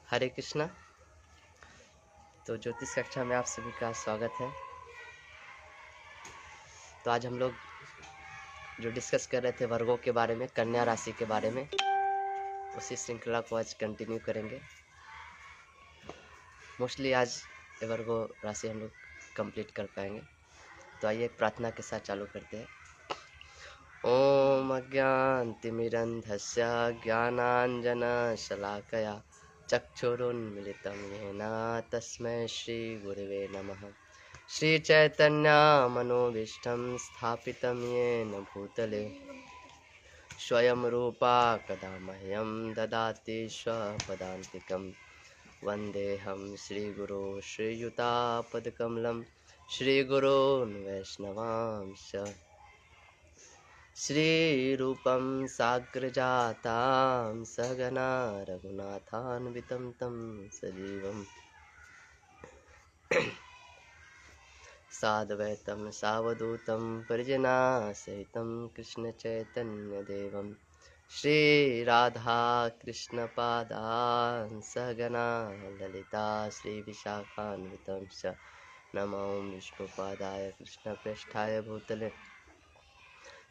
हरे कृष्णा। तो ज्योतिष कक्षा में आप सभी का स्वागत है। तो आज हम लोग जो डिस्कस कर रहे थे वर्गों के बारे में, कन्या राशि के बारे में, उसी श्रृंखला को आज कंटिन्यू करेंगे। मोस्टली आज वर्गो राशि हम लोग कंप्लीट कर पाएंगे। तो आइए एक प्रार्थना के साथ चालू करते हैं। ओम अज्ञानतिमिरन्धस्य ज्ञानाञ्जनशलाकया चक्षुरुन्मिलितं येन तस्मै श्रीगुरवे नमः। श्रीचैतन्यमनोभीष्टं स्थापितं येन भूतले स्वयं रूपा कदा मह्यं ददाति स्वपदान्तिकं। वन्देऽहं श्रीगुरो श्रीयुतापदकमलं श्रीगुरोन् वैष्णवांश्च श्रीरूपं साग्रजातां सहगना रघुनाथान्वितं तं सजीवम् साद्वैतं सावधूतं परिजनासहितं कृष्णचैतन्यदेवं श्रीराधाकृष्णपादान् सहगना ललिता श्रीविशाखान्वितं च नमो विष्णुपादाय कृष्णप्रेष्ठाय भूतले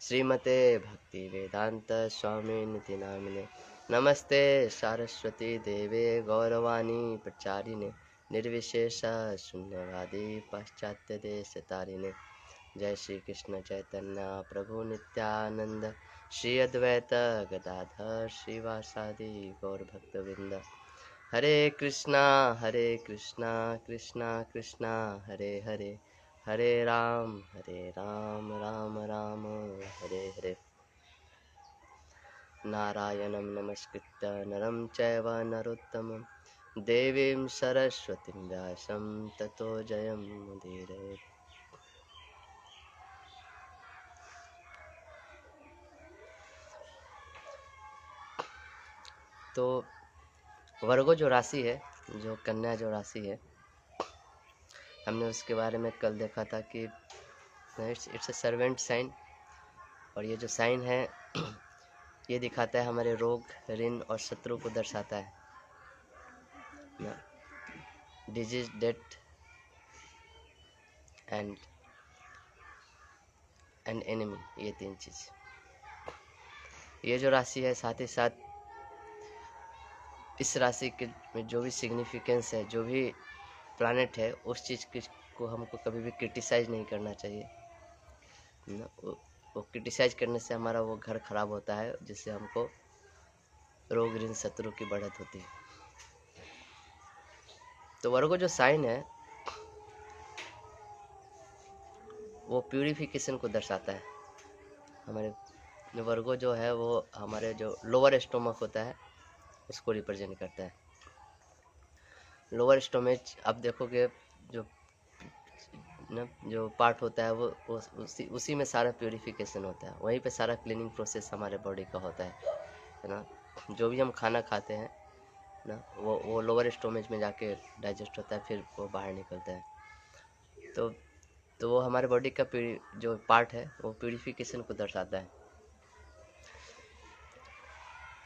श्रीमते भक्तिवेदांत स्वामिनिति नामिने। नमस्ते सारस्वती देवे गौरवाणी प्रचारिणे निर्विशेष शून्यवादी पाश्चात्य देश तारिणे। जय श्री कृष्ण चैतन्य प्रभु नित्यानंद श्री अद्वैत गदाधर श्रीवासादि गौर भक्तवृंद। हरे कृष्णा कृष्णा कृष्णा हरे हरे, हरे राम राम राम हरे हरे। नारायणं नमस्कृत्य नरं चैव नरोत्तमं देवीं सरस्वतीं व्यासं ततो जयमुदीरयेत्। तो वर्गो जो राशि है, जो कन्या जो राशि है, हमने उसके बारे में कल देखा था कि इट्स अ सर्वेंट साइन। और ये जो साइन है ये दिखाता है हमारे रोग, ऋण और शत्रु को दर्शाता है ना, डिजीज, डेथ एंड एनिमी, ये तीन चीज। ये जो राशि है, साथ ही साथ इस राशि के में जो भी सिग्निफिकेंस है, जो भी प्लैनेट है, उस चीज़ को हमको कभी भी क्रिटिसाइज नहीं करना चाहिए ना। वो क्रिटिसाइज करने से हमारा वो घर खराब होता है, जिससे हमको रोग, ऋण, शत्रु की बढ़त होती है। तो वर्गो जो साइन है वो प्यूरिफिकेशन को दर्शाता है। हमारे वर्गो जो है वो हमारे जो लोअर स्टोमक होता है उसको रिप्रेजेंट करता है। लोअर स्टोमेज आप देखोगे जो पार्ट होता है वो उसी में सारा प्यूरिफिकेशन होता है, वहीं पे सारा क्लीनिंग प्रोसेस हमारे बॉडी का होता है ना। जो भी हम खाना खाते हैं ना, वो लोअर स्टोमेज में जाके डाइजेस्ट होता है, फिर वो बाहर निकलता है। तो वो हमारे बॉडी का जो पार्ट है वो प्यूरिफिकेशन को दर्शाता है।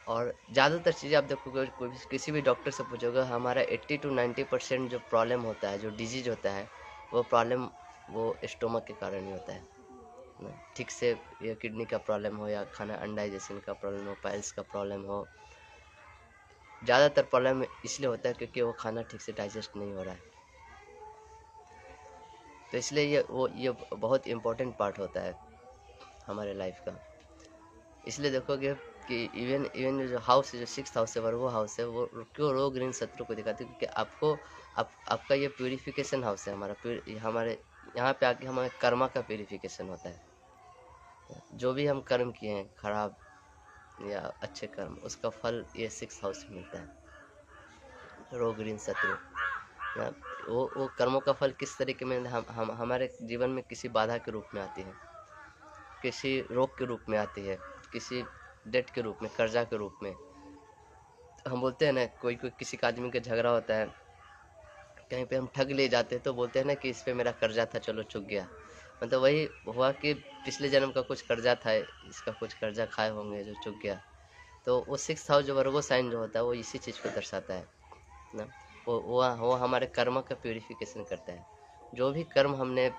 और ज़्यादातर चीज़ें आप देखोगे, किसी भी डॉक्टर से पूछोगे, हमारा 80 to 90% जो प्रॉब्लम होता है, जो डिजीज होता है, वो प्रॉब्लम वो स्टोमक के कारण ही होता है ना। ठीक से ये किडनी का प्रॉब्लम हो या खाना अनडाइजेशन का प्रॉब्लम हो, पाइल्स का प्रॉब्लम हो, ज़्यादातर प्रॉब्लम इसलिए होता है क्योंकि वो खाना ठीक से डाइजेस्ट नहीं हो रहा है। तो इसलिए ये बहुत इम्पोर्टेंट पार्ट होता है हमारे लाइफ का। इसलिए देखोगे कि इवन जो हाउस, जो 6th हाउस है, वर्गो हाउस है, वो क्यों रोग, ऋण, शत्रु को दिखाती है, क्योंकि आपका ये प्यूरिफिकेशन हाउस है। हमारे यहाँ पे आके हमारे कर्मा का प्यूरिफिकेशन होता है। जो भी हम कर्म किए हैं, खराब या अच्छे कर्म, उसका फल ये 6th हाउस में मिलता है। रोग, ऋण, शत्रु ना, वो कर्मों का फल किस तरीके में हम हमारे जीवन में किसी बाधा के रूप में आती है, किसी रोग के रूप में आती है, किसी डेट के रूप में, कर्जा के रूप में। हम बोलते हैं ना, कोई किसी का आदमी का झगड़ा होता है, कहीं पे हम ठग ले जाते हैं तो बोलते हैं ना कि इस पे मेरा कर्जा था, चलो चुक गया। मतलब वही हुआ कि पिछले जन्म का कुछ कर्जा था, इसका कुछ कर्जा खाए होंगे जो चुक गया। तो वो 6th हाउस जो वर्गो साइन जो होता है वो इसी चीज़ को दर्शाता है। ना। वो हमारे कर्म का प्यूरिफिकेशन करता है। जो भी कर्म हमने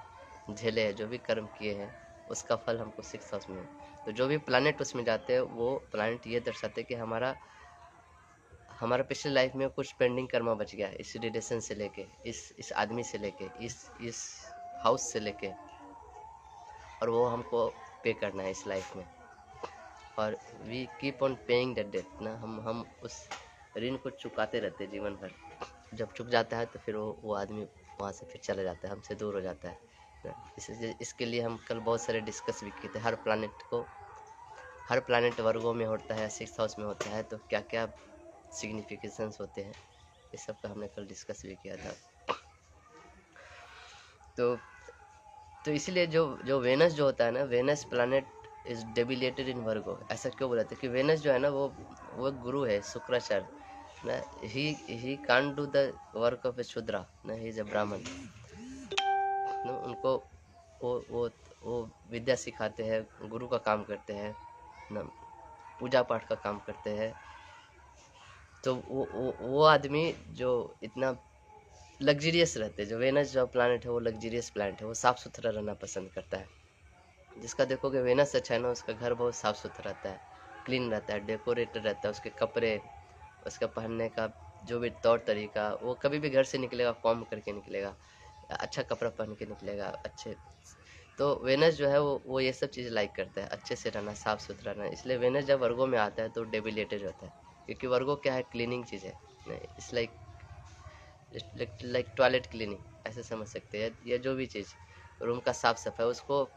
झेले हैं, जो भी कर्म किए हैं, उसका फल हमको 6th हाउस में है। तो जो भी प्लैनेट उसमें जाते हैं, वो प्लैनेट ये दर्शाते हैं कि हमारा पिछले लाइफ में कुछ पेंडिंग कर्मा बच गया है, इस रिलेशन से लेके, इस आदमी से लेके, इस हाउस से लेके, और वो हमको पे करना है इस लाइफ में। और we keep on paying the debt ना, हम उस ऋण को चुकाते रहते हैं जीवन भर। जब चुक जाता है तो फिर वो आदमी वहाँ से फिर चला जाता है, हमसे दूर हो जाता है ना। इसके लिए हम कल बहुत सारे डिस्कस भी किए थे। हर प्लैनेट वर्गों में होता है, 6th हाउस में होता है, तो क्या क्या सिग्निफिकेशंस होते हैं, इस सब का हमने कल डिस्कस भी किया था। तो इसलिए जो वेनस जो होता है ना, वेनस प्लैनेट इज डेबिलेटेड इन वर्गो। ऐसा क्यों बोला था कि वेनस जो है ना, वो गुरु है, शुक्राचार्य ना। He can't do the work of a shudra ना, ही इज ए ब्राह्मण ना। उनको वो विद्या सिखाते हैं, गुरु का काम करते हैं ना, पूजा पाठ का काम करते हैं। तो वो आदमी जो इतना लग्जरियस रहते हैं, जो वेनस जो प्लैनेट है वो लग्जरियस प्लैनेट है, वो साफ़ सुथरा रहना पसंद करता है। जिसका देखोगे वेनस अच्छा है ना, उसका घर बहुत साफ़ सुथरा रहता है, क्लीन रहता है, डेकोरेटेड रहता है। उसके कपड़े, उसका पहनने का जो भी तौर तरीका, वो कभी भी घर से निकलेगा कॉम करके निकलेगा, अच्छा कपड़ा पहन के निकलेगा, अच्छे। तो वेनस जो है वो ये सब चीज़ लाइक करता है, अच्छे से रहना, साफ़ सुथरा रहना। इसलिए वेनस जब वर्गो में आता है तो डेबिलेटेड होता है, क्योंकि वर्गो क्या है, क्लीनिंग चीज़ है। इट्स लाइक टॉयलेट क्लीनिंग ऐसे समझ सकते हैं, या जो भी चीज़ रूम का साफ सफाई, उसको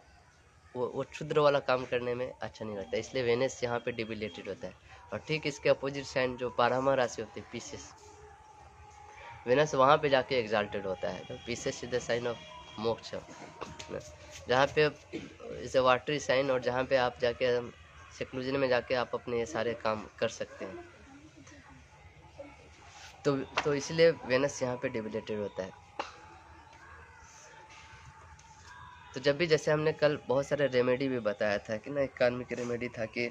वो क्षुद्र वाला काम करने में अच्छा नहीं लगता, इसलिए वेनस यहाँ पे डिबिलेटेड होता है। और ठीक इसके अपोजिट साइन जो 12वां राशि होती है, पीसेस, वेनस वहाँ पे जाके एग्जाल्टेड होता है। तो Pisces is the sign of moksha, जहाँ पे इसे वाटरी साइन, और जहाँ पे आप जाके सेक्लूजन में जाके आप अपने ये सारे काम कर सकते हैं। तो इसलिए वेनस यहाँ पे डिबिलेटेड होता है। तो जब भी, जैसे हमने कल बहुत सारे रेमेडी भी बताया था कि ना, एक कार्मिक रेमेडी था कि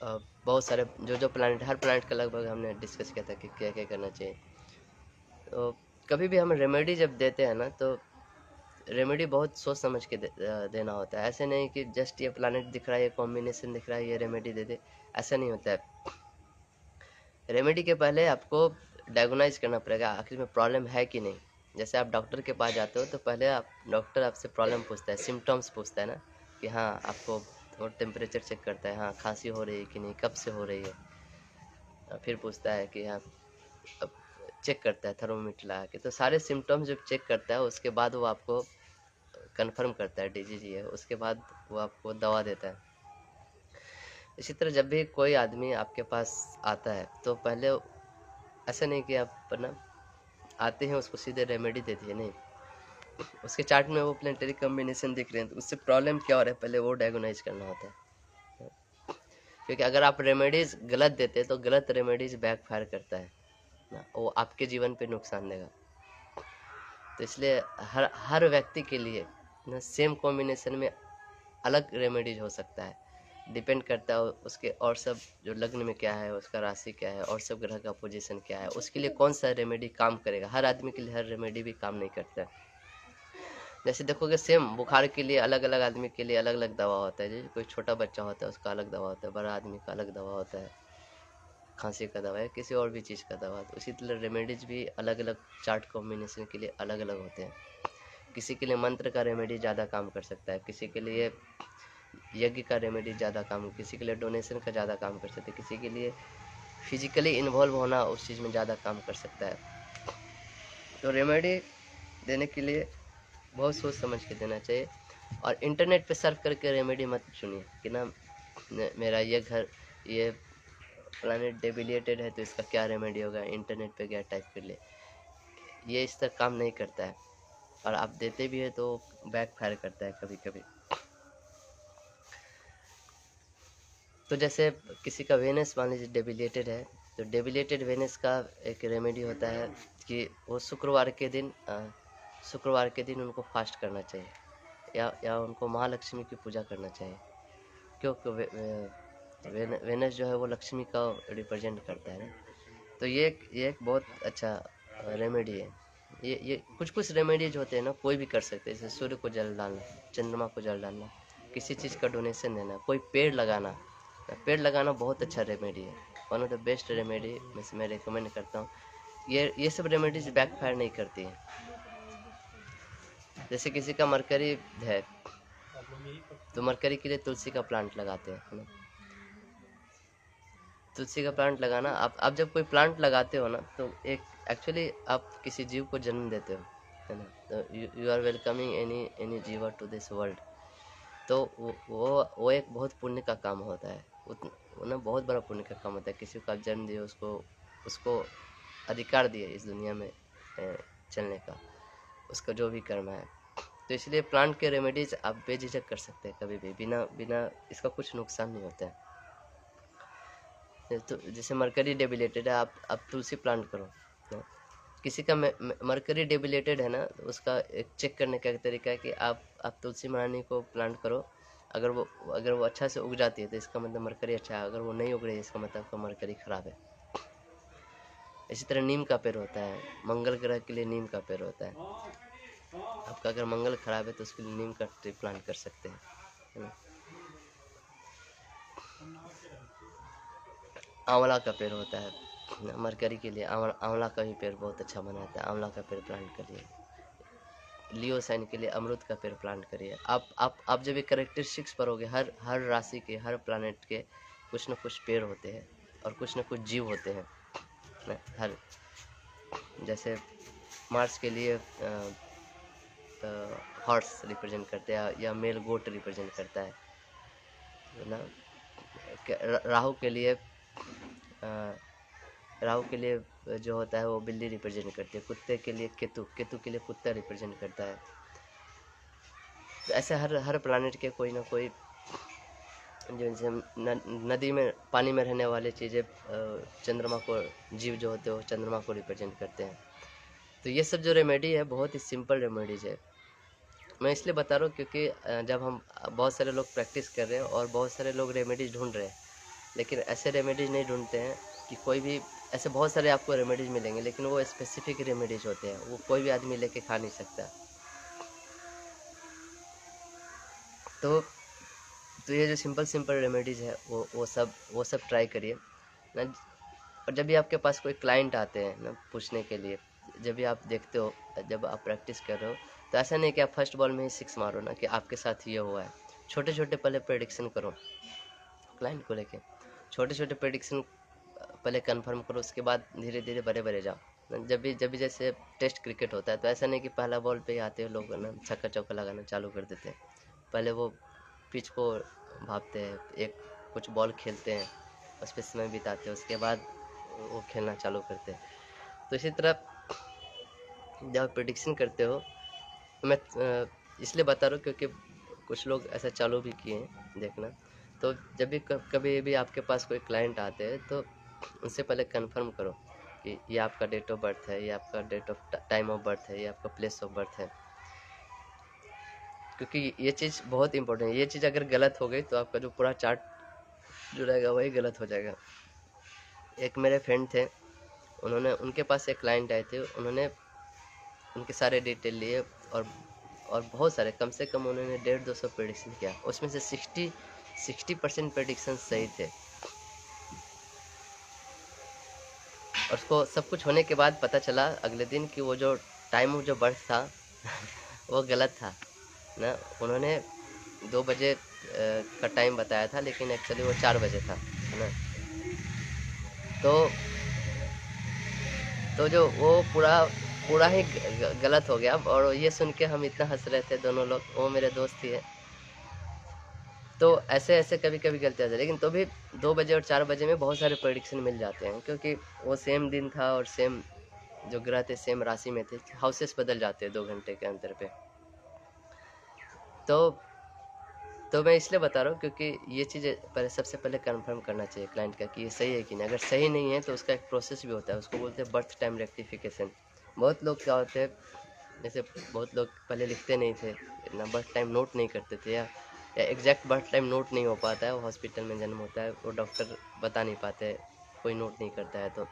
बहुत सारे जो प्लानट, हर प्लानट का लगभग हमने डिस्कस किया था कि क्या क्या करना चाहिए। तो कभी भी हम रेमेडी जब देते हैं ना, तो रेमेडी बहुत सोच समझ के देना होता है। ऐसे नहीं कि जस्ट ये प्लानट दिख रहा है, ये कॉम्बिनेशन दिख रहा है, ये रेमेडी दे दे, ऐसा नहीं होता है। रेमेडी के पहले आपको डायग्नोज करना पड़ेगा, आखिर में प्रॉब्लम है कि नहीं। जैसे आप डॉक्टर के पास जाते हो तो पहले डॉक्टर आपसे प्रॉब्लम पूछता है, सिम्टम्स पूछता है ना, कि हाँ आपको, और टेम्परेचर चेक करता है, हाँ खांसी हो रही है कि नहीं, कब से हो रही है। फिर पूछता है कि हाँ, अब चेक करता है थर्मोमीटर लगा के। तो सारे सिम्टम्स जब चेक करता है, उसके बाद वो आपको कंफर्म करता है डिजीज है, उसके बाद वो आपको दवा देता है। इसी तरह जब भी कोई आदमी आपके पास आता है, तो पहले ऐसा नहीं कि आप ना आते हैं उसको सीधे रेमेडी दे दिए, नहीं। उसके चार्ट में वो प्लेनेटरी कॉम्बिनेशन दिख रहे हैं, तो उससे प्रॉब्लम क्या हो रहा है पहले वो डायग्नोज करना होता है। क्योंकि अगर आप रेमेडीज गलत देते हैं तो गलत रेमेडीज बैकफायर करता है ना, वो आपके जीवन पे नुकसान देगा। तो इसलिए हर व्यक्ति के लिए ना सेम कॉम्बिनेशन में अलग रेमेडीज हो सकता है, डिपेंड करता है उसके और सब जो लग्न में क्या है, उसका राशि क्या है, और सब ग्रह का पोजीशन क्या है, उसके लिए कौन सा रेमेडी काम करेगा। हर आदमी के लिए हर रेमेडी भी काम नहीं करता है। जैसे देखोगे सेम बुखार के लिए अलग अलग आदमी के लिए अलग अलग दवा होता है। जैसे कोई छोटा बच्चा होता है उसका अलग दवा होता है, बड़ा आदमी का अलग दवा होता है, खांसी का दवा है, किसी और भी चीज़ का दवा। तो उसी तरह रेमेडीज भी अलग अलग चार्ट कॉम्बिनेशन के लिए अलग अलग होते हैं। किसी के लिए मंत्र का रेमेडी ज़्यादा काम कर सकता है, किसी के लिए यज्ञ का रेमेडी ज़्यादा काम, किसी के लिए डोनेशन का ज़्यादा काम कर सकता है, किसी के लिए फिजिकली इन्वॉल्व होना उस चीज़ में ज़्यादा काम कर सकता है। तो रेमेडी देने के लिए बहुत सोच समझ के देना चाहिए। और इंटरनेट पे सर्च करके रेमेडी मत चुनिए कि ना मेरा ये प्लानट डेबिलिएटेड है तो इसका क्या रेमेडी होगा, इंटरनेट पे गया टाइप कर ले। ये इस तरह काम नहीं करता है, और आप देते भी है तो बैक फायर करता है कभी कभी। तो जैसे किसी का वेनस मान लीजिए डेबिलिएटेड है, तो डेबिलिएटेड वेनस का एक रेमेडी होता है कि वो शुक्रवार के दिन उनको फास्ट करना चाहिए, या उनको महालक्ष्मी की पूजा करना चाहिए। क्योंकि वेनस जो है वो लक्ष्मी का रिप्रेजेंट करता है ना। तो ये एक बहुत अच्छा रेमेडी है। ये कुछ कुछ रेमेडीज होते हैं ना, कोई भी कर सकते हैं, जैसे सूर्य को जल डालना, चंद्रमा को जल डालना, किसी चीज़ का डोनेशन देना, कोई पेड़ लगाना। पेड़ लगाना बहुत अच्छा रेमेडी है, one of the best remedy मैं रिकमेंड करता हूँ। ये सब रेमेडीज बैकफायर नहीं करती है। जैसे किसी का मरकरी है तो मरकरी के लिए तुलसी का प्लांट लगाते हैं, है ना। तुलसी का प्लांट लगाना, आप जब कोई प्लांट लगाते हो ना, तो एक एक्चुअली आप किसी जीव को जन्म देते हो, है ना। तो यू आर वेलकमिंग एनी जीवा टू दिस वर्ल्ड। तो वो एक बहुत पुण्य का काम होता है, वो ना बहुत बड़ा पुण्य का काम होता है। किसी को आप जन्म दिए, उसको अधिकार दिए इस दुनिया में चलने का, उसका जो भी कर्म है। तो इसलिए प्लांट के रेमेडीज आप बेझिझक कर सकते हैं कभी भी, बिना बिना इसका कुछ नुकसान नहीं होता है। तो जैसे मरकरी डेबिलेटेड है, आप तुलसी प्लांट करो ना। किसी का मरकरी डेबिलेटेड है ना, तो उसका एक चेक करने का एक तरीका है कि आप तुलसी महारानी को प्लांट करो। अगर वो अच्छा से उग जाती है तो इसका मतलब मरकरी अच्छा है, अगर वो नहीं उग रही है इसका मतलब आपका मरकरी खराब है। इसी तरह नीम का पेड़ होता है, मंगल ग्रह के लिए नीम का पेड़ होता है। आपका अगर मंगल खराब है तो उसके लिए नीम का ट्री प्लांट कर सकते हैं, है ना। आंवला का पेड़ होता है मरकरी के लिए, आंवला का भी पेड़ बहुत अच्छा बनाता है, आंवला का पेड़ प्लांट करिए। लियो साइन के लिए अमरूद का पेड़ प्लांट करिए। आप जब ये करेक्टरिस्टिक्स पढ़ोगे, हर राशि के, हर प्लानेट के कुछ न कुछ पेड़ होते हैं और कुछ न कुछ जीव होते हैं ना। हर जैसे मार्स के लिए हॉर्स रिप्रेजेंट करते हैं, या मेल गोट रिप्रेजेंट करता है ना। राहु के लिए राहु के लिए जो होता है वो बिल्ली रिप्रेजेंट करती है। कुत्ते के लिए केतु के लिए कुत्ता रिप्रेजेंट करता है। तो ऐसे हर प्लानेट के कोई ना कोई, जैसे नदी में पानी में रहने वाले चीज़ें, चंद्रमा को, जीव जो होते हैं वो चंद्रमा को रिप्रेजेंट करते हैं। तो ये सब जो रेमेडी है बहुत ही सिंपल रेमेडीज है। मैं इसलिए बता रहा हूँ क्योंकि जब हम बहुत सारे लोग प्रैक्टिस कर रहे हैं और बहुत सारे लोग रेमेडीज ढूंढ रहे हैं, लेकिन ऐसे रेमेडीज नहीं ढूंढते हैं कि कोई भी, ऐसे बहुत सारे आपको रेमेडीज मिलेंगे लेकिन वो स्पेसिफिक रेमेडीज होते हैं, वो कोई भी आदमी लेके खा नहीं सकता। तो ये जो सिंपल रेमेडीज है वो सब ट्राई करिए ना। और जब भी आपके पास कोई क्लाइंट आते हैं ना पूछने के लिए, जब भी आप देखते हो, जब आप प्रैक्टिस कर रहे हो, तो ऐसा नहीं कि आप फर्स्ट बॉल में ही 6 मारो ना कि आपके साथ ये हुआ है। छोटे छोटे पहले प्रेडिक्शन करो क्लाइंट को लेके, छोटे छोटे प्रेडिक्शन पहले कंफर्म करो, उसके बाद धीरे धीरे बड़े बड़े जाओ। जब भी जैसे टेस्ट क्रिकेट होता है तो ऐसा नहीं कि पहला बॉल पे ही आते हैं लोग ना छक्का चौका लगाना चालू कर देते हैं। पहले वो पिच को भापते हैं, एक कुछ बॉल खेलते हैं, उस पर समय बिताते हैं, उसके बाद वो खेलना चालू करते हैं। तो इसी तरह जब आप प्रेडिक्शन करते हो, तो मैं इसलिए बता रहा हूँ क्योंकि कुछ लोग ऐसा चालू भी किए हैं देखना। तो जब भी कभी भी आपके पास कोई क्लाइंट आते हैं तो उनसे पहले कंफर्म करो कि ये आपका डेट ऑफ बर्थ है, ये आपका date of time of birth है, ये आपका प्लेस ऑफ बर्थ है। क्योंकि ये चीज़ बहुत इंपॉर्टेंट है। ये चीज़ अगर गलत हो गई तो आपका जो पूरा चार्ट जो रहेगा वही गलत हो जाएगा। एक मेरे फ्रेंड थे, उनके पास एक क्लाइंट आए थे, उन्होंने उनके सारे डिटेल लिए और बहुत सारे, कम से कम उन्होंने 150-200 प्रेडिक्शन किया, उसमें से 60% प्रेडिक्शन सही थे। और उसको सब कुछ होने के बाद पता चला अगले दिन कि वो जो टाइम ऑफ जो बर्थ था वो गलत था ना। उन्होंने 2 बजे का टाइम बताया था, लेकिन एक्चुअली वो 4 बजे था, है ना। तो जो वो पूरा ही गलत हो गया। और ये सुन के हम इतना हंस रहे थे दोनों लोग, वो मेरे दोस्त ही है। तो ऐसे ऐसे कभी कभी गलती आती है, लेकिन तो भी 2 बजे और 4 बजे में बहुत सारे प्रेडिक्शन मिल जाते हैं, क्योंकि वो सेम दिन था और सेम जो ग्रह थे सेम राशि में थे। हाउसेस बदल जाते हैं 2 घंटे के अंतर पे। तो मैं इसलिए बता रहा हूँ क्योंकि ये चीज़ें सबसे पहले कंफर्म करना चाहिए क्लाइंट का कि ये सही है कि नहीं। अगर सही नहीं है तो उसका एक प्रोसेस भी होता है, उसको बोलते हैं बर्थ टाइम रेक्टिफिकेशन। बहुत लोग क्या होते हैं, जैसे बहुत लोग पहले लिखते नहीं थे, इतना बर्थ टाइम नोट नहीं करते थे, या एग्जैक्ट बर्थ टाइम नोट नहीं हो पाता है, वो हॉस्पिटल में जन्म होता है, वो डॉक्टर बता नहीं पाते, कोई नोट नहीं करता है। तो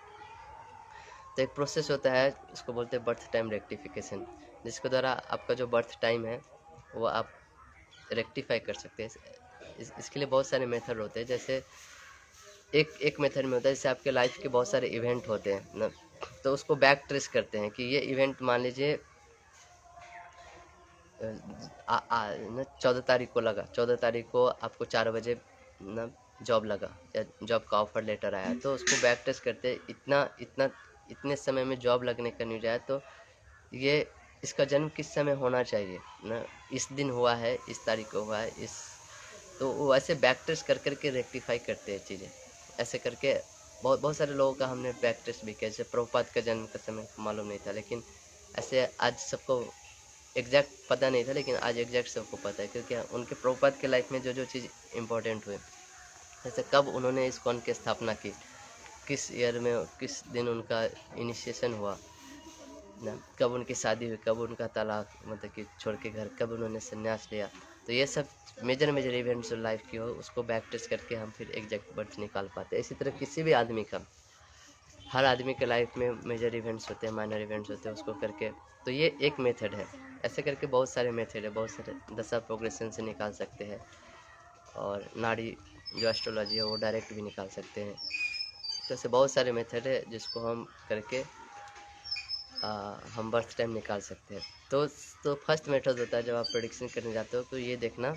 तो एक प्रोसेस होता है, उसको बोलते हैं बर्थ टाइम रेक्टिफिकेशन, जिसके द्वारा आपका जो बर्थ टाइम है वो आप रेक्टिफाई कर सकते हैं। इसके लिए बहुत सारे मेथड होते हैं। जैसे एक एक मेथड में होता है, जैसे आपके लाइफ के बहुत सारे इवेंट होते हैं ना, तो उसको बैक ट्रेस करते हैं कि ये इवेंट मान लीजिए ना 14 तारीख को लगा, 14 तारीख को आपको 4 बजे ना जॉब लगा या जॉब का ऑफर लेटर आया, तो उसको बैक टेस्ट करते हैं, इतने समय में जॉब लगने का न्यूज आया, तो ये इसका जन्म किस समय होना चाहिए ना, इस दिन हुआ है, इस तारीख को हुआ है, इस, तो वो ऐसे बैक टेस्ट कर करके रेक्टिफाई करते हैं चीज़ें। ऐसे करके बहुत बहुत सारे लोगों का हमने बैक टेस्ट भी किया। जैसे प्रभुपाद का जन्म का समय मालूम नहीं था, लेकिन ऐसे आज सबको एग्जैक्ट पता नहीं था, लेकिन आज एग्जैक्ट सबको पता है, क्योंकि उनके प्रभुपाद के लाइफ में जो जो चीज़ इम्पोर्टेंट हुए, जैसे कब उन्होंने इस्कॉन की स्थापना की, किस ईयर में, किस दिन उनका इनिशिएशन हुआ ना, कब उनकी शादी हुई, कब उनका तलाक मतलब कि छोड़ के घर, कब उन्होंने संन्यास लिया, तो ये सब मेजर मेजर इवेंट्स जो लाइफ की हो, उसको बैक टेस्ट करके हम फिर एग्जैक्ट बर्थ निकाल पाते हैं। इसी तरह किसी भी आदमी का, हर आदमी के लाइफ में मेजर इवेंट्स होते हैं, माइनर इवेंट्स होते हैं, उसको करके, तो ये एक मेथड है। ऐसे करके बहुत सारे मेथड है, बहुत सारे दशा प्रोग्रेशन से निकाल सकते हैं, और नाड़ी जो एस्ट्रोलॉजी है वो डायरेक्ट भी निकाल सकते हैं। तो ऐसे बहुत सारे मेथड है जिसको हम करके हम बर्थ टाइम निकाल सकते हैं। तो फर्स्ट मेथड होता है, जब आप प्रेडिक्शन करने जाते हो तो ये देखना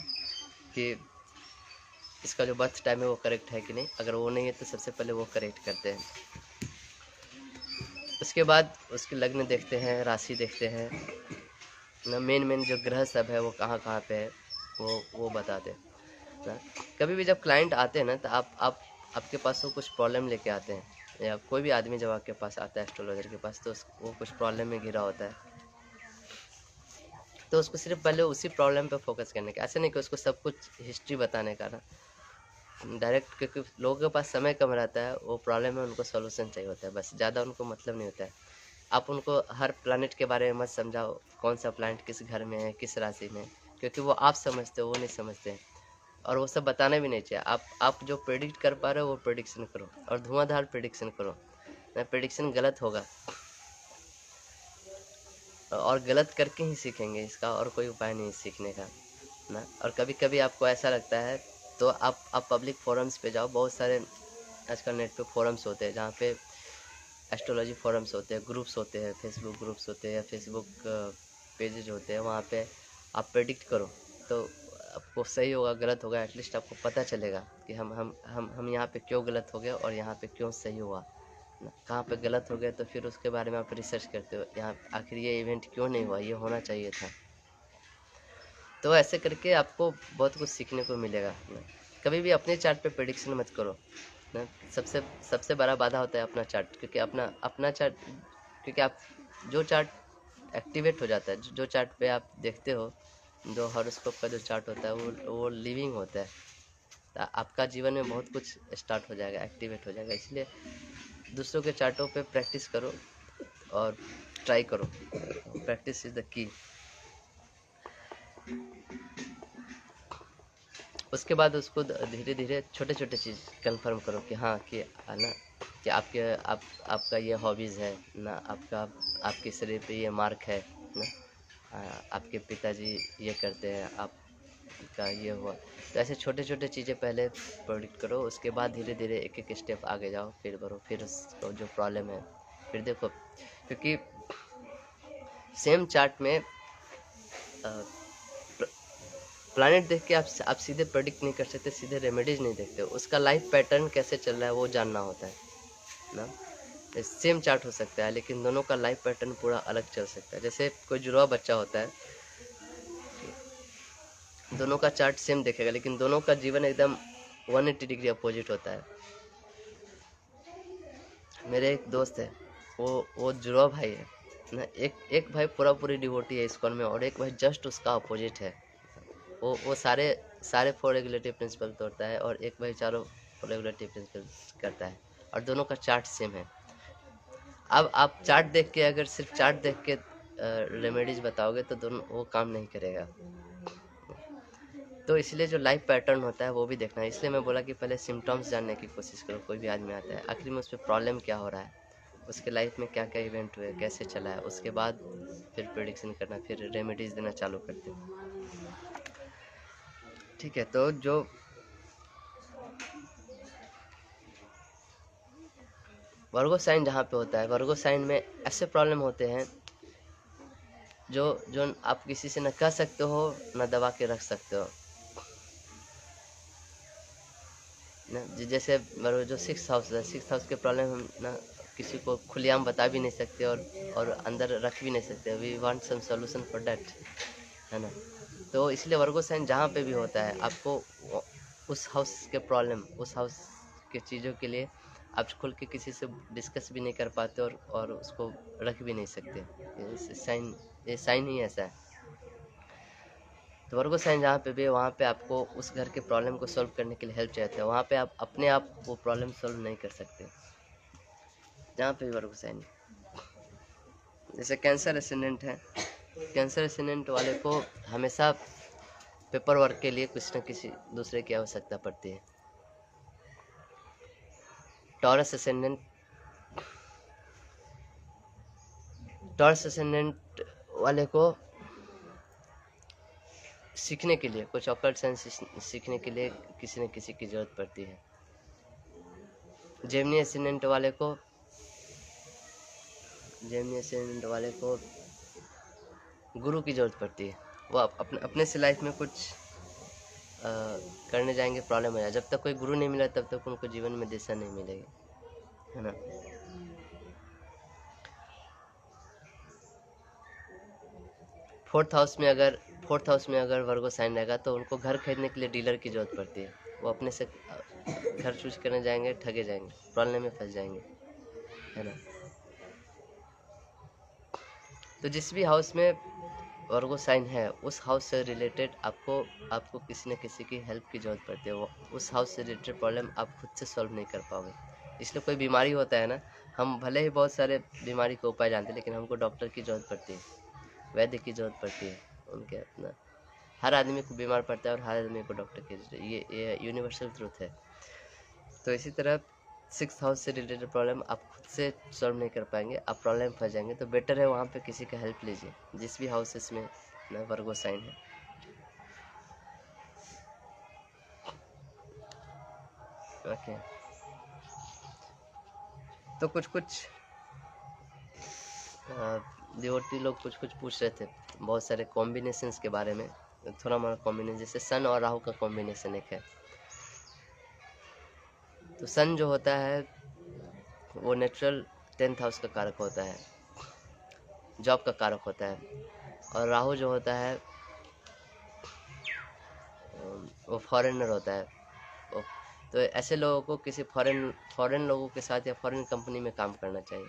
कि इसका जो बर्थ टाइम है वो करेक्ट है कि नहीं। अगर वो नहीं है तो सबसे पहले वो करेक्ट करते हैं। उसके बाद उसके लग्न देखते हैं, राशि देखते हैं ना, मेन जो ग्रह सब है वो कहाँ कहाँ पे है वो बताते हैं ना। कभी भी जब क्लाइंट आते हैं ना, तो आपके पास वो कुछ प्रॉब्लम लेके आते हैं, या कोई भी आदमी जब आपके पास आता है एस्ट्रोलॉजर के पास, तो वो कुछ प्रॉब्लम में घिरा होता है, तो उसको सिर्फ पहले उसी प्रॉब्लम पे फोकस करने का, ऐसे नहीं कि उसको सब कुछ हिस्ट्री बताने का ना डायरेक्ट, क्योंकि लोगों के पास समय कम रहता है, वो प्रॉब्लम में उनको सॉल्यूशन चाहिए होता है, बस ज़्यादा उनको मतलब नहीं होता है। आप उनको हर प्लानट के बारे में मत समझाओ, कौन सा प्लानट किस घर में है, किस राशि में, क्योंकि वो आप समझते हो, वो नहीं समझते हैं, और वो सब बताना भी नहीं चाहिए। आप जो प्रेडिक्ट कर पा रहे हो वो प्रेडिक्शन करो, और धुआंधार प्रेडिक्शन करो ना। प्रेडिक्शन गलत होगा, और गलत करके ही सीखेंगे, इसका और कोई उपाय नहीं सीखने का ना। और कभी कभी आपको ऐसा लगता है तो आप पब्लिक फोरम्स पे जाओ, बहुत सारे आजकल नेट पे फोरम्स होते हैं, जहाँ पे एस्ट्रोलॉजी फोरम्स होते हैं, ग्रुप्स होते हैं, फेसबुक ग्रुप्स होते हैं, या फेसबुक पेजेज होते हैं, वहाँ पे आप प्रेडिक्ट करो, तो आपको सही होगा गलत होगा, एटलीस्ट आपको पता चलेगा कि हम यहाँ पे क्यों गलत हो गए और यहाँ पे क्यों सही हुआ ना। कहाँ पे गलत हो गया तो फिर उसके बारे में आप रिसर्च करते हो, यहाँ आखिर ये इवेंट क्यों नहीं हुआ, ये होना चाहिए था। तो ऐसे करके आपको बहुत कुछ सीखने को मिलेगा ना। कभी भी अपने चार्ट पे प्रेडिक्शन मत करो ना। सबसे सबसे बड़ा बाधा होता है अपना चार्ट, क्योंकि अपना अपना चार्ट, क्योंकि आप जो चार्ट एक्टिवेट हो जाता है, जो चार्ट पे आप देखते हो, जो हॉरोस्कोप का जो चार्ट होता है वो लिविंग होता है, तो आपका जीवन में बहुत कुछ स्टार्ट हो जाएगा, एक्टिवेट हो जाएगा। इसलिए दूसरों के चार्टों पे प्रैक्टिस करो और ट्राई करो, प्रैक्टिस इज़ द की। उसके बाद उसको धीरे धीरे छोटे छोटे चीज़ कंफर्म करो कि हाँ, कि ना, कि आपका ये हॉबीज़ है ना, आपके शरीर पे ये मार्क है ना, आपके पिताजी ये करते हैं, आपका ये हुआ। तो ऐसे छोटे छोटे चीज़ें पहले प्रेडिक्ट करो, उसके बाद धीरे धीरे एक एक स्टेप आगे जाओ, फिर बढ़ो, फिर उसको जो प्रॉब्लम है फिर देखो। क्योंकि सेम चार्ट में प्लानट देख के आप सीधे प्रेडिक्ट नहीं कर सकते, सीधे रेमेडीज नहीं देखते, उसका लाइफ पैटर्न कैसे चल रहा है वो जानना होता है ना। सेम चार्ट हो सकता है, लेकिन दोनों का लाइफ पैटर्न पूरा अलग चल सकता है। जैसे कोई जुड़वा बच्चा होता है, दोनों का चार्ट सेम देखेगा, लेकिन दोनों का जीवन एकदम 180 डिग्री अपोजिट होता है। मेरे एक दोस्त है, वो जुड़वा भाई है ना, एक भाई पूरी डिवोटी है इस्कॉन में, और एक भाई जस्ट उसका अपोजिट है। वो सारे सारे 4 रेगुलेटिव प्रिंसिपल तोड़ता है, और एक भाई चारों रेगुलेटिव प्रिंसिपल करता है, और दोनों का चार्ट सेम है। अब आप चार्ट देख के, अगर सिर्फ चार्ट देख के रेमेडीज बताओगे तो दोनों वो काम नहीं करेगा। तो इसलिए जो लाइफ पैटर्न होता है वो भी देखना है। इसलिए मैं बोला कि पहले सिम्टम्स जानने की कोशिश करो, कोई भी आदमी आता है आखिर में उस पर प्रॉब्लम क्या हो रहा है, उसके लाइफ में क्या क्या इवेंट हुए, कैसे चला है, उसके बाद फिर प्रेडिक्शन करना, फिर रेमेडीज देना चालू करते हैं। ठीक है, तो जो वर्गो साइन जहाँ पे होता है, वर्गो साइन में ऐसे प्रॉब्लम होते हैं जो जो आप किसी से न कह सकते हो न दबा के रख सकते हो ना। जैसे जो 6th हाउस है, 6th हाउस के प्रॉब्लम हम ना किसी को खुलेआम बता भी नहीं सकते और अंदर रख भी नहीं सकते। We want some solution for that, है ना। तो इसलिए वर्गो साइन जहाँ पे भी होता है, आपको उस हाउस के प्रॉब्लम, उस हाउस के चीज़ों के लिए आप खुल के किसी से डिस्कस भी नहीं कर पाते और उसको रख भी नहीं सकते। ये साइन ही ऐसा है। तो वर्गो साइन जहाँ पे भी है, वहाँ पे आपको उस घर के प्रॉब्लम को सॉल्व करने के लिए हेल्प चाहते हैं। वहाँ पे आप अपने आप वो प्रॉब्लम सॉल्व नहीं कर सकते जहाँ पे भी वर्गो साइन है। जैसे कैंसर एसेंडेंट है, कैंसर एसेंडेंट वाले को हमेशा पेपर वर्क के लिए कुछ न किसी दूसरे की आवश्यकता पड़ती है। टॉरस एसेंडेंट वाले को सीखने के लिए, कुछ ऑकल्ट साइंस सीखने के लिए किसी न किसी की जरूरत पड़ती है। जेमिनी एसेंडेंट वाले को गुरु की जरूरत पड़ती है। वो अपने से लाइफ में कुछ करने जाएंगे, प्रॉब्लम हो जाए। जब तक कोई गुरु नहीं मिला तब तक उनको जीवन में दिशा नहीं मिलेगी, है ना। फोर्थ हाउस में अगर वर्गो साइन रहेगा तो उनको घर खरीदने के लिए डीलर की जरूरत पड़ती है। वो अपने से घर चूज करने जाएंगे, ठगे जाएंगे, प्रॉब्लम में फंस जाएंगे, है ना। तो जिस भी हाउस में वर्गो साइन है, उस हाउस से रिलेटेड आपको किसी न किसी की हेल्प की जरूरत पड़ती है। वो उस हाउस से रिलेटेड प्रॉब्लम आप खुद से सॉल्व नहीं कर पाओगे। इसलिए कोई बीमारी होता है ना, हम भले ही बहुत सारे बीमारी के उपाय जानते हैं, लेकिन हमको डॉक्टर की जरूरत पड़ती है, वैद्य की जरूरत पड़ती है। उनके अपना हर आदमी को बीमार पड़ता है और हर आदमी को डॉक्टर की, ये यूनिवर्सल ट्रूथ है। तो इसी तरह 6th हाउस से रिलेटेड प्रॉब्लम आप खुद से सॉल्व नहीं कर पाएंगे, आप प्रॉब्लम में फंस जाएंगे। तो बेटर है वहाँ पे किसी का हेल्प लीजिए, जिस भी हाउसेस में ना वर्गो साइन है। ओके, तो कुछ डिवोटी लोग कुछ पूछ रहे थे बहुत सारे कॉम्बिनेशंस के बारे में। थोड़ा मोड़ा कॉम्बिनेशन, जैसे सन और राहु का कॉम्बिनेशन एक है। तो सन जो होता है वो नेचुरल 10th हाउस का कारक होता है, जॉब का कारक होता है। और राहु जो होता है वो फॉरेनर होता है। तो ऐसे लोगों को किसी फॉरेन लोगों के साथ या फॉरेन कंपनी में काम करना चाहिए।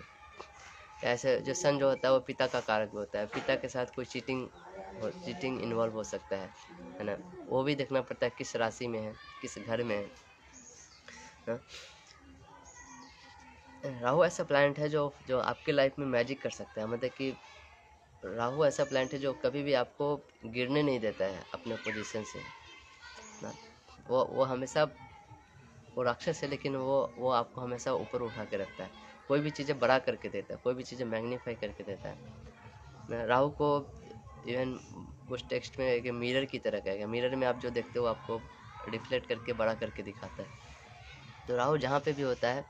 ऐसे जो सन जो होता है वो पिता का कारक भी होता है, पिता के साथ कोई चीटिंग इन्वॉल्व हो सकता है ना। वो भी देखना पड़ता है किस राशि में है, किस घर में है ना? राहु ऐसा प्लैनेट है जो आपके लाइफ में मैजिक कर सकता है। मतलब कि राहु ऐसा प्लैनेट है जो कभी भी आपको गिरने नहीं देता है अपने पोजीशन से ना। वो हमेशा, वो राक्षस है लेकिन वो आपको हमेशा ऊपर उठा के रखता है। कोई भी चीज़ें बड़ा करके देता है, कोई भी चीज़ें मैग्नीफाई करके देता है। राहु को इवन कुछ टेक्स्ट में एक मिरर की तरह कहेगा। मिरर में आप जो देखते हो आपको रिफ्लेक्ट करके बड़ा करके दिखाता है। तो राहु जहाँ पे भी होता है,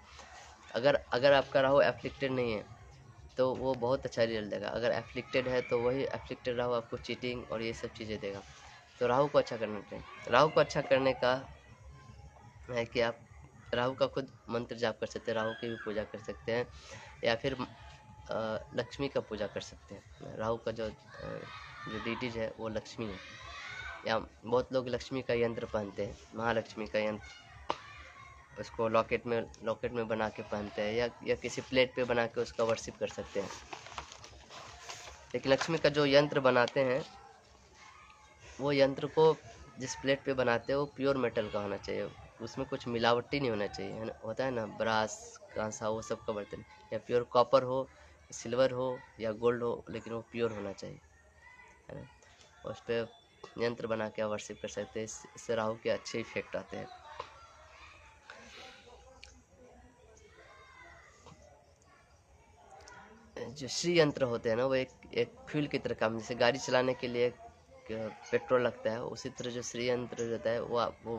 अगर आपका राहु एफ्लिक्टेड नहीं है तो वो बहुत अच्छा रिजल्ट देगा। अगर एफ्लिक्टेड है तो वही एफ्लिक्टेड राहु आपको चीटिंग और ये सब चीज़ें देगा। तो राहु को अच्छा करना चाहिए। राहु को अच्छा करने का है कि आप राहु का खुद मंत्र जाप कर सकते हैं, राहु की भी पूजा कर सकते हैं, या फिर लक्ष्मी का पूजा कर सकते हैं। राहु का जो डीटीज है वो लक्ष्मी है। या बहुत लोग लक्ष्मी का यंत्र पहनते हैं, महालक्ष्मी का यंत्र, उसको लॉकेट में बना के पहनते हैं, या किसी प्लेट पे बना के उसका वर्शिप कर सकते हैं। लेकिन लक्ष्मी का जो यंत्र बनाते हैं, वो यंत्र को जिस प्लेट पे बनाते हैं वो प्योर मेटल का होना चाहिए, उसमें कुछ मिलावटी नहीं होना चाहिए, है ना। होता है ना ब्रास, कांसा, वो सब का बर्तन, या प्योर कॉपर हो, सिल्वर हो या गोल्ड हो, लेकिन वो प्योर होना चाहिए, है ना। उस पर यंत्र बना के वर्शिप कर सकते हैं। इससे राहु के अच्छे इफेक्ट आते हैं। जो श्री यंत्र होते हैं ना, वो एक फ्यूल की तरह काम, जैसे गाड़ी चलाने के लिए पेट्रोल लगता है, उसी तरह जो श्री यंत्र रहता है वो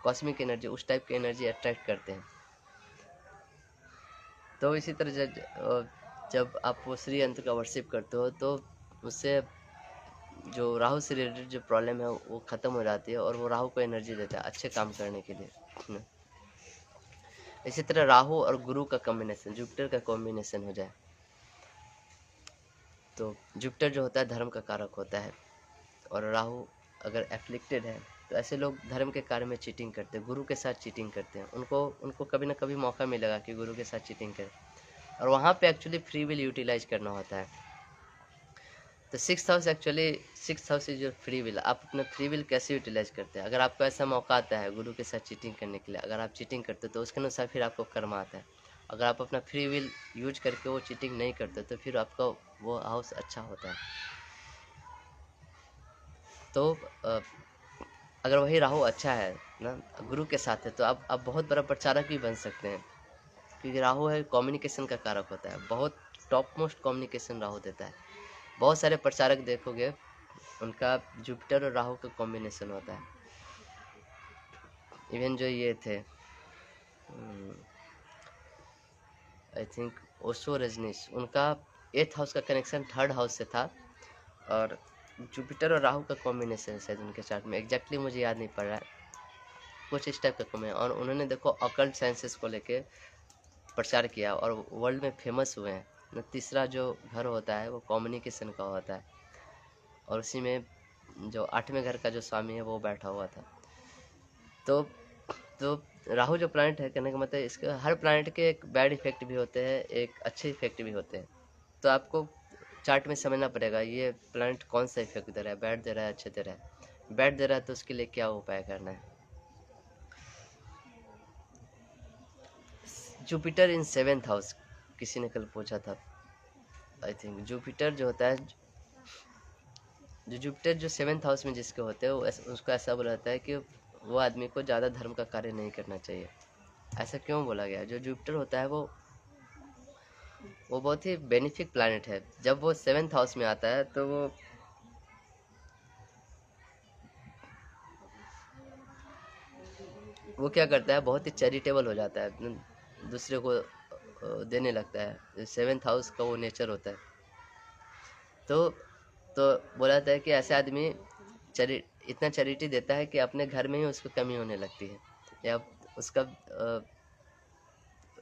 कॉस्मिक एनर्जी, उस टाइप की एनर्जी अट्रैक्ट करते हैं। तो इसी तरह जब आप वो श्री यंत्र का वर्शिप करते हो तो उससे जो राहु से रिलेटेड जो प्रॉब्लम है वो ख़त्म हो जाती है, और वो राहु को एनर्जी देता है अच्छे काम करने के लिए। इसी तरह राहु और गुरु का कॉम्बिनेशन, जुपिटर का कॉम्बिनेशन हो जाए तो जुपिटर जो होता है धर्म का कारक होता है, और राहु अगर एफ्लिक्टेड है तो ऐसे लोग धर्म के कार्य में चीटिंग करते हैं, गुरु के साथ चीटिंग करते हैं। उनको कभी ना कभी मौका मिलेगा कि गुरु के साथ चीटिंग करें, और वहाँ पे एक्चुअली फ्री विल यूटिलाइज करना होता है। तो six house is your free will. आप अपना फ्री विल कैसे यूटिलाइज करते हैं? अगर आपको ऐसा मौका आता है गुरु के साथ चीटिंग करने के लिए, अगर आप चीटिंग करते हो तो उसके अनुसार फिर आपको कर्म आता है। अगर आप अपना फ्री विल यूज करके वो चीटिंग नहीं करते तो फिर आपका वो हाउस अच्छा होता है। तो अगर वही राहु अच्छा है ना, गुरु के साथ है, तो आप बहुत बड़ा प्रचारक भी बन सकते हैं, क्योंकि राहु है कम्युनिकेशन का कारक होता है, बहुत टॉप मोस्ट कम्युनिकेशन राहु देता है। बहुत सारे प्रचारक देखोगे उनका जुपिटर और राहु का कॉम्बिनेशन होता है। इवन जो ये थे आई थिंक ओशो रजनीश, उनका 8th हाउस का कनेक्शन 3rd हाउस से था, और जुपिटर और राहु का कॉम्बिनेशन है उनके चार्ट में, एग्जैक्टली मुझे याद नहीं पड़ रहा है, कुछ इस टाइप का कॉम्बिनेशन। और उन्होंने देखो ऑकल्ट साइंसेस को लेके प्रचार किया और वर्ल्ड में फेमस हुए हैं। तीसरा जो घर होता है वो कम्युनिकेशन का होता है, और उसी में जो 8वें घर का जो स्वामी है वो बैठा हुआ था। तो राहु जो प्लैनेट है, कहने का मतलब इसके हर प्लैनेट के एक बैड इफेक्ट भी होते हैं, एक अच्छे इफेक्ट भी होते हैं। तो आपको चार्ट में समझना पड़ेगा ये प्लैनेट कौन सा इफेक्ट दे रहा है, बैड दे रहा है अच्छे दे रहा है। बैड दे रहा है तो उसके लिए क्या उपाय करना है। जुपिटर इन 7th हाउस, किसी ने कल पूछा था, आई थिंक जुपिटर जो होता है, जो जुपिटर जो 7th हाउस में जिसके होते हैं उसको ऐसा बोला जाता है कि वो आदमी को ज़्यादा धर्म का कार्य नहीं करना चाहिए। ऐसा क्यों बोला गया? जो जुपिटर होता है वो बहुत ही बेनिफिक प्लैनेट है। जब वो 7th हाउस में आता है तो वो क्या करता है, बहुत ही चैरिटेबल हो जाता है, दूसरे को देने लगता है। 7th हाउस का वो नेचर होता है। तो बोला जाता है कि ऐसे आदमी इतना चैरिटी देता है कि अपने घर में ही उसको कमी होने लगती है, या उसका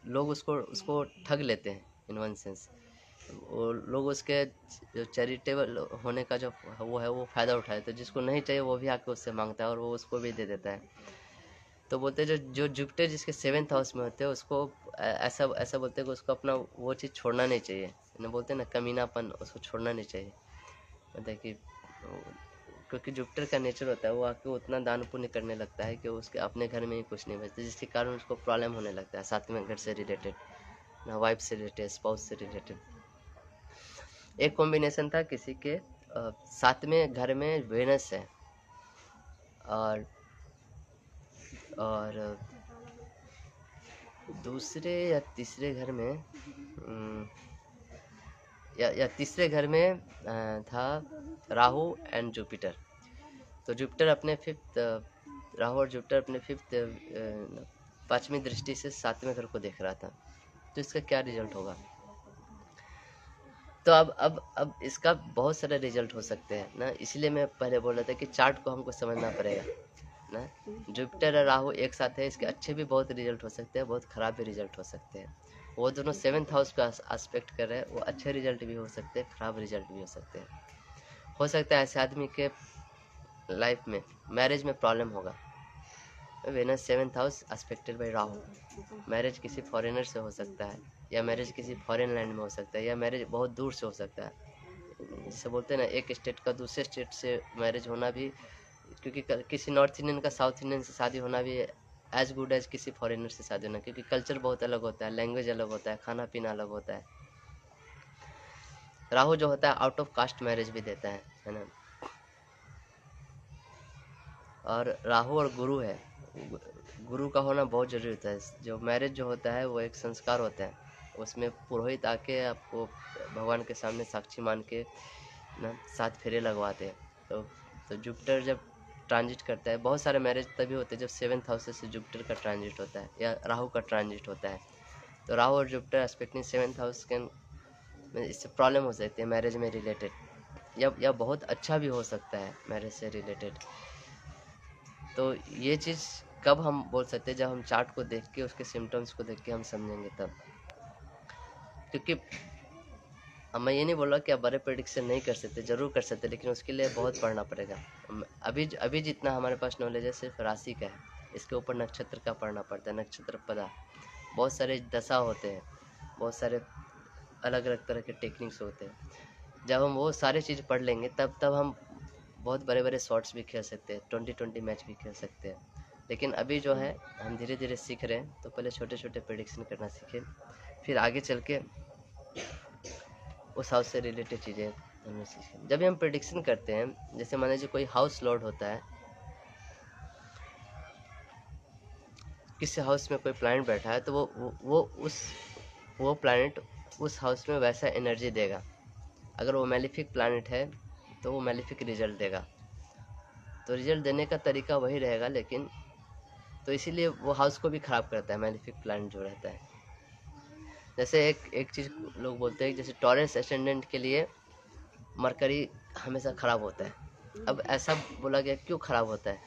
लोग उसको ठग लेते हैं इन वन सेंस। वो लोग उसके जो चैरिटेबल होने का जो वो है वो फ़ायदा उठाए, तो जिसको नहीं चाहिए वो भी आके उससे मांगता है और वो उसको भी दे देता है। तो बोलते हैं जो जुपिटर जिसके 7th हाउस में होते हैं उसको ऐसा ऐसा बोलते हैं कि उसको अपना वो चीज़ छोड़ना नहीं चाहिए। ना बोलते हैं ना कमीनापन, उसको छोड़ना नहीं चाहिए। मतलब कि क्योंकि जुपिटर का नेचर होता है वो आके उतना दान पुण्य करने लगता है कि उसके अपने घर में ही कुछ नहीं बचता, जिसके कारण उसको प्रॉब्लम होने लगता है 7वें घर से रिलेटेड, ना वाइफ से रिलेटेड, स्पाउस से रिलेटेड। एक कॉम्बिनेशन था किसी के 7वें घर में वेनस है, और दूसरे या तीसरे घर में या तीसरे घर में था राहु एंड जुपिटर। तो जुपिटर अपने 5th, राहु और जुपिटर अपने 5th 5वीं दृष्टि से 7वें घर को देख रहा था। तो इसका क्या रिजल्ट होगा? तो अब इसका बहुत सारे रिजल्ट हो सकते हैं ना, इसलिए मैं पहले बोल रहा था कि चार्ट को हमको समझना पड़ेगा ना। जुपिटर और राहु एक साथ है, इसके अच्छे भी बहुत रिजल्ट हो सकते हैं, बहुत खराब भी रिजल्ट हो सकते हैं। वो दोनों 7th हाउस का एस्पेक्ट कर रहे हैं, वो अच्छे रिजल्ट भी हो सकते हैं, खराब रिजल्ट भी हो सकते हैं। हो सकता है ऐसे आदमी के लाइफ में मैरिज में प्रॉब्लम होगा। Venus 7th house aspected by Rahu, marriage किसी फॉरेनर से हो सकता है, या मैरिज किसी फॉरेन लैंड में हो सकता है, या मैरिज बहुत दूर से हो सकता है। जिसे बोलते हैं ना एक स्टेट का दूसरे स्टेट से मैरिज होना भी, क्योंकि किसी नॉर्थ इंडियन का साउथ इंडियन से शादी होना भी एज गुड एज किसी फॉरेनर से शादी होना, क्योंकि कल्चर बहुत अलग होता है, लैंग्वेज अलग होता है, खाना पीना अलग होता है। राहु जो होता है आउट ऑफ कास्ट मैरिज भी देता है ना। और राहु और गुरु है, गुरु का होना बहुत जरूरी होता है। जो मैरिज जो होता है वो एक संस्कार होता है, उसमें पुरोहित आके आपको भगवान के सामने साक्षी मान के ना 7 फेरे लगवाते हैं। तो जुपिटर जब ट्रांजिट करता है, बहुत सारे मैरिज तभी होते हैं जब 7th हाउस से जुपिटर का ट्रांजिट होता है या राहु का ट्रांजिट होता है। तो राहु और जुपिटर एस्पेक्टिंग 7th हाउस के में इससे प्रॉब्लम हो सकती है मैरिज में रिलेटेड, या बहुत अच्छा भी हो सकता है मैरिज से रिलेटेड। तो ये चीज़ कब हम बोल सकते हैं, जब हम चार्ट को देख के उसके सिम्टम्स को देख के हम समझेंगे तब। क्योंकि अब मैं ये नहीं बोल रहा कि आप बड़े प्रेडिक्शन नहीं कर सकते, ज़रूर कर सकते, लेकिन उसके लिए बहुत पढ़ना पड़ेगा। अभी जितना हमारे पास नॉलेज है सिर्फ राशि का है, इसके ऊपर नक्षत्र का पढ़ना पड़ता है, नक्षत्र पदा, बहुत सारे दशा होते हैं, बहुत सारे अलग अलग तरह के टेक्निक्स होते हैं। जब हम वो सारी चीज़ पढ़ लेंगे तब हम बहुत बड़े बड़े शॉट्स भी खेल सकते हैं, 20-20 मैच भी खेल सकते हैं। लेकिन अभी जो है हम धीरे धीरे सीख रहे हैं, तो पहले छोटे छोटे प्रेडिक्शन करना सीखें, फिर आगे चल के उस हाउस से रिलेटेड चीज़ें हमने सीखें। जब भी हम प्रेडिक्शन करते हैं, जैसे मान लीजिए कोई हाउस लॉर्ड होता है, किसी हाउस में कोई प्लैनेट बैठा है, तो वो प्लैनेट उस हाउस में वैसा एनर्जी देगा। अगर वो मैलिफिक प्लैनेट है तो वो मैलिफिक रिजल्ट देगा। तो रिजल्ट देने का तरीका वही रहेगा, लेकिन तो इसीलिए वो हाउस को भी ख़राब करता है मैलिफिक प्लैनेट जो रहता है। जैसे एक चीज़ लोग बोलते हैं, जैसे टॉरस एसेंडेंट के लिए मरकरी हमेशा ख़राब होता है। अब ऐसा बोला गया क्यों ख़राब होता है?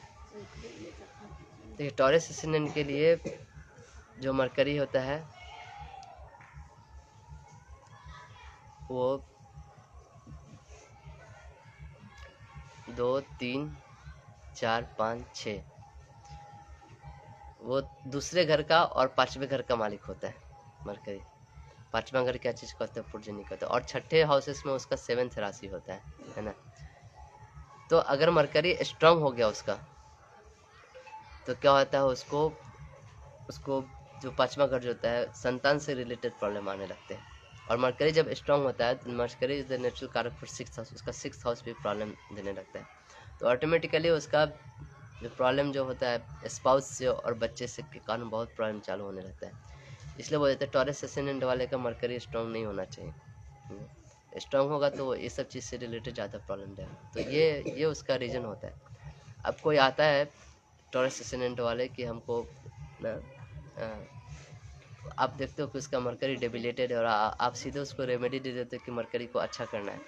देखिए, टॉरस एसेंडेंट के लिए जो मरकरी होता है वो 2, 3, 4, 5, 6 वो दूसरे घर का और 5वें घर का मालिक होता है मरकरी। 5वां घर क्या चीज़ कहते हैं? पुर्जनी कहते हैं। और 6ठे हाउसेस में उसका 7th राशि होता है ना। तो अगर मरकरी स्ट्रांग हो गया उसका, तो क्या होता है, उसको जो 5वां घर जो होता है, संतान से रिलेटेड प्रॉब्लम आने लगते हैं। और मरकरी जब स्ट्रांग होता है, मरकरी इज द नेचुरल कारक फॉर 6th हाउस, उसका 6th हाउस भी प्रॉब्लम देने लगता है। तो ऑटोमेटिकली उसका जो प्रॉब्लम जो होता है स्पाउस से और बच्चे से के कारण बहुत प्रॉब्लम चालू होने लगता है। इसलिए बोल देते हैं टॉरस एसेंडेंट वाले का मरकरी स्ट्रांग नहीं होना चाहिए। स्ट्रांग होगा तो ये सब चीज़ से रिलेटेड ज़्यादा प्रॉब्लम देगा। तो ये उसका रीज़न होता है। अब कोई आता है टॉरस एसेंडेंट वाले कि हमको ना आप देखते हो कि उसका मरकरी डेबिलेटेड है, और आप सीधे उसको रेमेडी दे देते हो कि मरकरी को अच्छा करना है,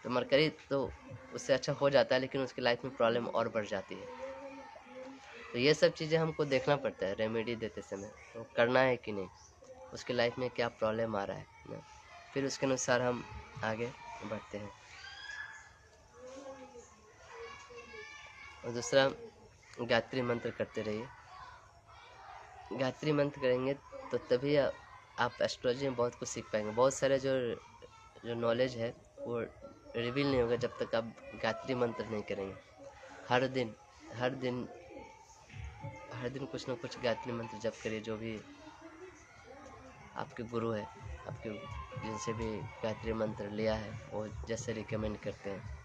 तो मरकरी तो उससे अच्छा हो जाता है, लेकिन उसकी लाइफ में प्रॉब्लम और बढ़ जाती है। तो ये सब चीज़ें हमको देखना पड़ता है रेमेडी देते समय, तो करना है कि नहीं, उसकी लाइफ में क्या प्रॉब्लम आ रहा है ना, फिर उसके अनुसार हम आगे बढ़ते हैं। और दूसरा, गायत्री मंत्र करते रहिए। गायत्री मंत्र करेंगे तो तभी आप एस्ट्रोलॉजी में बहुत कुछ सीख पाएंगे। बहुत सारे जो नॉलेज है वो रिवील नहीं होगा जब तक आप गायत्री मंत्र नहीं करेंगे। हर दिन हर दिन हर दिन कुछ ना कुछ गायत्री मंत्र जप करिए। जो भी आपके गुरु है, आपके जिनसे भी गायत्री मंत्र लिया है, वो जैसे रिकमेंड करते हैं।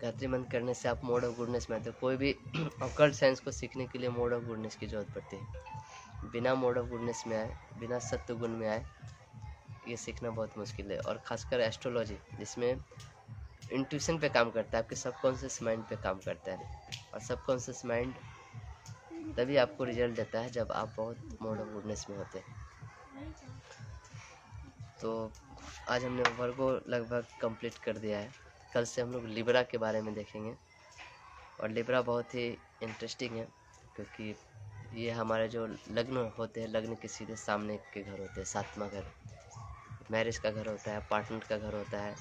गायत्री मंत्र करने से आप मोड ऑफ गुडनेस में आते हो। कोई भी ऑकल्ट साइंस को सीखने के लिए मोड ऑफ गुडनेस की जरूरत पड़ती है। बिना मोड ऑफ गुडनेस में आए, बिना सत्य गुण में आए, ये सीखना बहुत मुश्किल है। और खासकर एस्ट्रोलॉजी, जिसमें इंट्यूशन पे काम करता है, आपके सबकॉन्शियस माइंड पे काम करता है। और सबकॉन्शियस माइंड तभी आपको रिजल्ट देता है जब आप बहुत मोड ऑफ गुडनेस में होते हैं। तो आज हमने वर्गो लगभग कंप्लीट कर दिया है। कल से हम लोग लिब्रा के बारे में देखेंगे। और लिब्रा बहुत ही इंटरेस्टिंग है, क्योंकि ये हमारे जो लग्न होते हैं, लग्न के सीधे सामने के घर होते हैं। 7वां घर मैरिज का घर होता है, पार्टनर का घर होता है,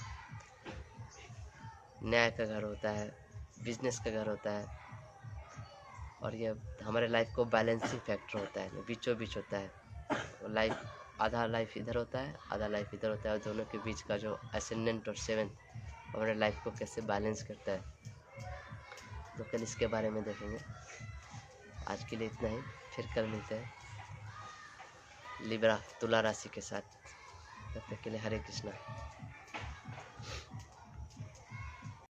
न्याय का घर होता है, बिजनेस का घर होता है। और ये हमारे लाइफ को बैलेंसिंग फैक्टर होता है, बीचों बीच होता है। लाइफ आधा लाइफ इधर होता है, आधा लाइफ इधर होता है, और दोनों के बीच का जो असेंडेंट और 7th हमारे लाइफ को कैसे बैलेंस करता है, तो कल इसके बारे में देखेंगे। आज के लिए इतना ही, फिर कल मिलते हैं लिब्रा तुला राशि के साथ। तब तक के लिए हरे कृष्णा।